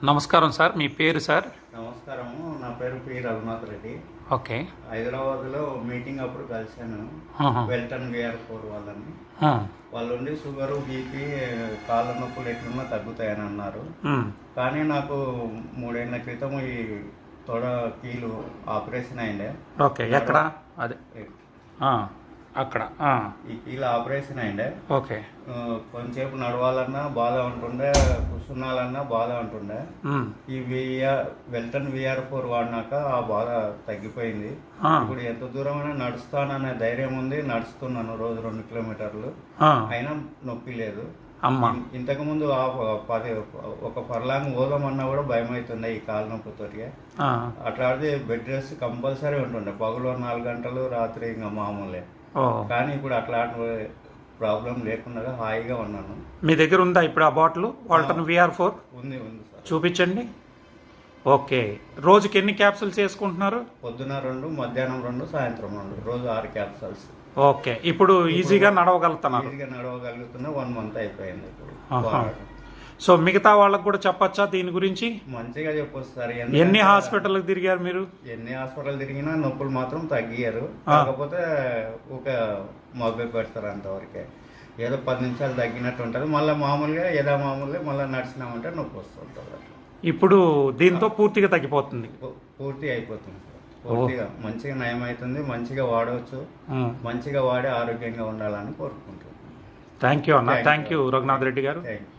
నమస్కారం సార్, మీ పేరు సార్? నమస్కారము, నా పేరు పి రఘునాథ్ రెడ్డి. ఓకే. హైదరాబాద్లో మీటింగ్ అప్పుడు కలిశాను వెల్టన్ VR4 వాళ్ళని. వాళ్ళు ఉండి షుగరు, బీపీ, కాళ్ళ నొప్పులు ఎట్లున్నా తగ్గుతాయని అన్నారు. కానీ నాకు 3 ఏళ్ల క్రితం ఈ తొడ కీలు ఆపరేషన్ అయిండే. ఓకే. ఎక్కడ? అదే అక్కడ ఈ కీలు ఆపరేషన్ అయిండే. ఓకే. కొంచెంసేపు నడవాలన్నా బాధ ఉంటుండే, కూర్చున్నాలన్నా బాధ ఉంటుండే. ఈ వెల్టన్ VR4 వాడినాక ఆ బాధ తగ్గిపోయింది. ఇప్పుడు ఎంత దూరమైనా నడుస్తాననే ధైర్యం ఉంది. నడుస్తున్నాను రోజు 2 కిలోమీటర్లు, అయినా నొప్పి లేదు. ఇంతకు ముందు ఒక ఫర్లాంగ్ పోదామన్నా కూడా భయం అవుతుండే ఈ కాలు నొప్పితోటి. అట్లాంటిది బెడ్ రెస్ట్ కంపల్సరీ ఉంటుండే. పగలు 4 గంటలు, రాత్రి ఇంకా మామూలే. కానీ ఇప్పుడు అట్లాంటి ప్రాబ్లం లేకుండా హాయిగా ఉన్నాను. మీ దగ్గర ఉందా ఇప్పుడు ఆ బాటిల్ వాల్టన్ VR4? ఉంది సార్. చూపించండి. ఓకే. రోజుకి ఎన్ని క్యాప్సూల్స్ వేసుకుంటున్నారు? పొద్దున 2, మధ్యాహ్నం 2, సాయంత్రం 2, రోజు 6 క్యాప్సూల్స్. ఓకే. ఇప్పుడు ఈజీగా నడవగలుగుతున్నారు? ఈజీగా నడవగలుగుతున్నా. 1 మంత్ అయిపోయింది ఇప్పుడు. సో మిగతా వాళ్ళకు కూడా చెప్పచ్చా దీని గురించి? మంచిగా చెప్పొచ్చు సార్. ఎన్ని హాస్పిటల్కి తిరిగారు మీరు? ఎన్ని హాస్పిటల్ తిరిగినా నొప్పులు మాత్రం తగ్గియారు. కాకపోతే ఒక మబ్బు పెడతారు అంతవరకే. ఏదో 10 నిమిషాలు తగ్గినట్టు ఉంటుంది. మళ్ళీ మామూలుగా మామూలుగా మళ్ళీ నడిచినామంటే నొప్పి వస్తుంటుంది. ఇప్పుడు దీంతో పూర్తిగా తగ్గిపోతుంది? పూర్తి అయిపోతుంది సార్. పూర్తిగా మంచిగా నయం అవుతుంది. మంచిగా వాడవచ్చు. మంచిగా వాడి ఆరోగ్యంగా ఉండాలని కోరుకుంటున్నాను. థ్యాంక్ యూ అన్న. థ్యాంక్ యూ రఘునాథ్ రెడ్డి గారు. Thank you.